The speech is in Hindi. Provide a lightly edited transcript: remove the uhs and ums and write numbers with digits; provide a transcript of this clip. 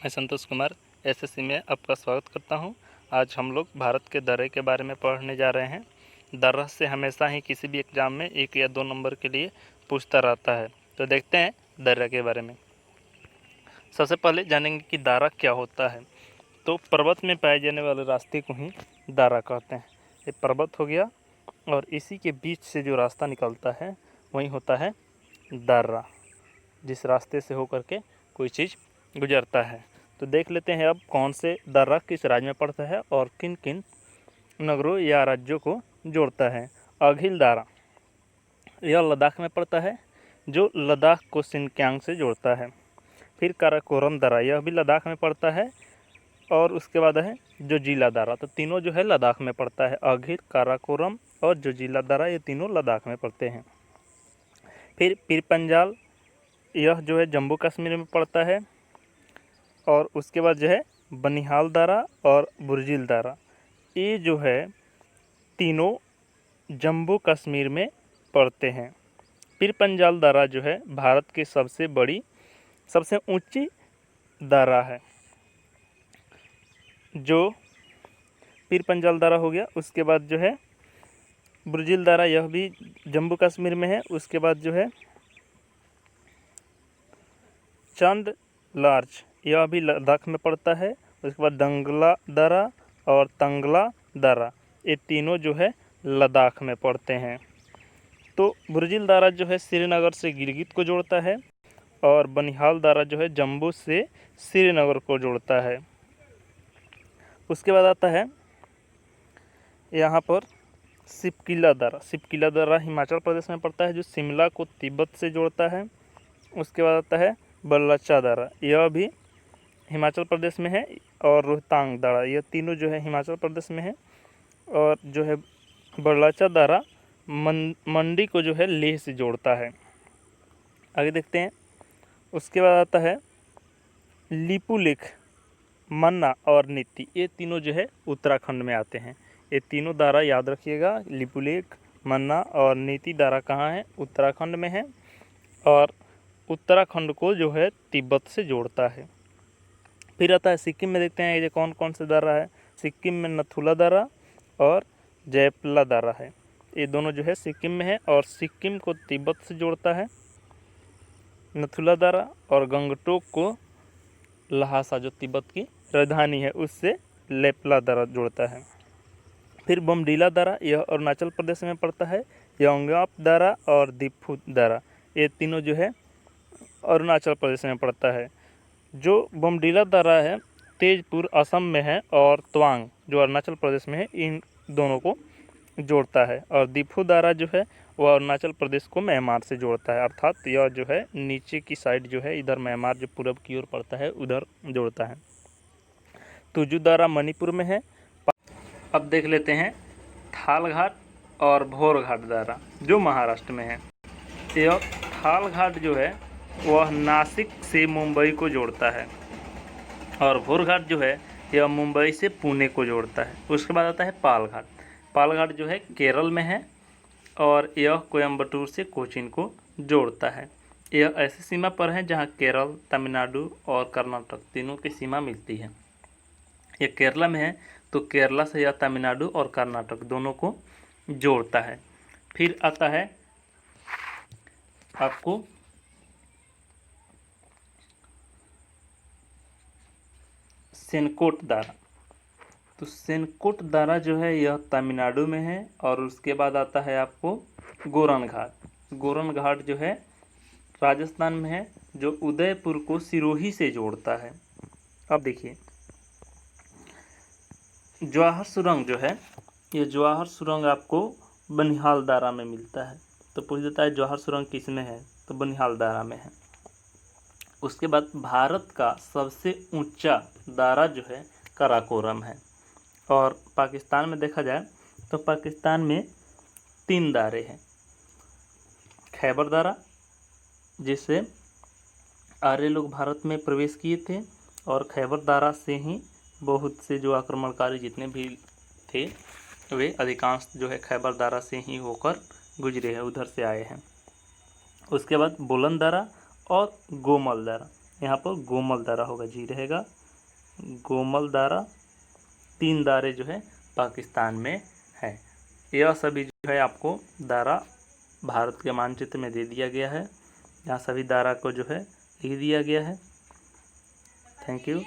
मैं संतोष कुमार एसएससी में आपका स्वागत करता हूं। आज हम लोग भारत के दर्रे के बारे में पढ़ने जा रहे हैं। दर्रा से हमेशा ही किसी भी एग्ज़ाम में 1 या 2 नंबर के लिए पूछता रहता है। तो देखते हैं दर्रा के बारे में। सबसे पहले जानेंगे कि दारा क्या होता है। तो पर्वत में पाए जाने वाले रास्ते को ही दारा कहते हैं। ये पर्वत हो गया और इसी के बीच से जो रास्ता निकलता है वही होता है दर्रा, जिस रास्ते से होकर के कोई चीज़ गुजरता है। तो देख लेते हैं अब कौन से दर्रा किस राज्य में पड़ता है और किन किन नगरों या राज्यों को जोड़ता है। अघिल दारा यह लद्दाख में पड़ता है, जो लद्दाख को सिनक्यांग से जोड़ता है। फिर काराकोरम दारा यह भी लद्दाख में पड़ता है और उसके बाद है जोजिला दारा। तो तीनों जो है लद्दाख में पड़ता है। अघिल, काराकोरम और जोजिला दारा ये तीनों लद्दाख में पड़ते हैं। फिर पीरपंजाल यह जो है जम्मू कश्मीर में पड़ता है और उसके बाद जो है बनिहाल दारा और बुर्जिल दारा, ये जो है तीनों जम्मू कश्मीर में पड़ते हैं। पीरपंजाल दारा जो है भारत की सबसे ऊंची दारा है। जो पीरपंजाल दारा हो गया, उसके बाद जो है बुर्जिल दारा, यह भी जम्मू कश्मीर में है। उसके बाद जो है चंद लार्ज यह भी लद्दाख में पड़ता है। उसके बाद दंगला दारा और तंगला दारा, ये तीनों जो है लद्दाख में पड़ते हैं। तो बुर्जिल दारा जो है श्रीनगर से गिलगित को जोड़ता है और बनिहाल दारा जो है जम्मू से श्रीनगर को जोड़ता है। उसके बाद आता है यहाँ पर सिपकिला दारा हिमाचल प्रदेश में पड़ता है, जो शिमला को तिब्बत से जोड़ता है। उसके बाद आता है बल्लाचा दारा, यह भी हिमाचल प्रदेश में है, और रोहतांग दारा, यह तीनों जो है हिमाचल प्रदेश में है। और जो है बल्लाचा दारा मंडी को जो है लेह से जोड़ता है। आगे देखते हैं। उसके बाद आता है लिपुलेख, मन्ना और नीति, ये तीनों जो है उत्तराखंड में आते हैं। ये तीनों दारा याद रखिएगा। लिपुलेख, मन्ना और नीति दारा कहाँ है? उत्तराखंड में है, और उत्तराखंड को जो है तिब्बत से जोड़ता है। फिर आता है सिक्किम में। देखते हैं ये कौन कौन से दारा है। सिक्किम में नथुला दारा और जयपला दारा है, ये दोनों जो है सिक्किम में है और सिक्किम को तिब्बत से जोड़ता है। नथुला दारा और गंगटोक को लहासा, जो तिब्बत की राजधानी है, उससे लेपला दारा जोड़ता है। फिर बोमडीला दारा, यह अरुणाचल प्रदेश में पड़ता है। योंगप दारा और दिफू दारा, ये तीनों जो है अरुणाचल प्रदेश में पड़ता है। जो बोमडीला दारा है तेजपुर असम में है, और तवांग जो अरुणाचल प्रदेश में है, इन दोनों को जोड़ता है। और दिफू दारा जो है वह अरुणाचल प्रदेश को म्यांमार से जोड़ता है, अर्थात यह जो है नीचे की साइड जो है इधर म्यांमार जो पूरब की ओर पड़ता है उधर जोड़ता है। तुजू दारा मणिपुर में है। अब देख लेते हैं थालघाट और भोरघाट दारा, जो महाराष्ट्र में है। यह थालघाट जो है वह नासिक से मुंबई को जोड़ता है, और भोरघाट जो है यह मुंबई से पुणे को जोड़ता है। उसके बाद आता है पालघाट जो है केरल में है, और यह कोयम्बटूर से कोचीन को जोड़ता है। यह ऐसी सीमा पर है जहां केरल, तमिलनाडु और कर्नाटक तीनों की सीमा मिलती है। यह केरला में है, तो केरला से यह तमिलनाडु और कर्नाटक दोनों को जोड़ता है। फिर आता है आपको सेनकोट दारा। तो सेनकोट दारा जो है यह तमिलनाडु में है, और उसके बाद आता है आपको गोरन घाट जो है राजस्थान में है, जो उदयपुर को सिरोही से जोड़ता है। अब देखिए जवाहर सुरंग जो है, ये जवाहर सुरंग आपको बनिहाल दारा में मिलता है। तो पूछ देता है जवाहर सुरंग किस में है, तो बनिहाल दारा में है। उसके बाद भारत का सबसे ऊंचा दारा जो है काराकोरम है। और पाकिस्तान में देखा जाए तो पाकिस्तान में 3 दारे हैं। खैबर दारा, जिससे आर्य लोग भारत में प्रवेश किए थे, और खैबर दारा से ही बहुत से जो आक्रमणकारी जितने भी थे वे अधिकांश जो है खैबर दारा से ही होकर गुजरे हैं, उधर से आए हैं। उसके बाद बुलंद दारा और गोमल दारा, यहाँ पर गोमल दारा होगा, जी रहेगा। गोमल दारा, 3 दारे जो है पाकिस्तान में है। यह सभी जो है आपको दारा भारत के मानचित्र में दे दिया गया है। यहाँ सभी दारा को जो है लिख दिया गया है। Thank you.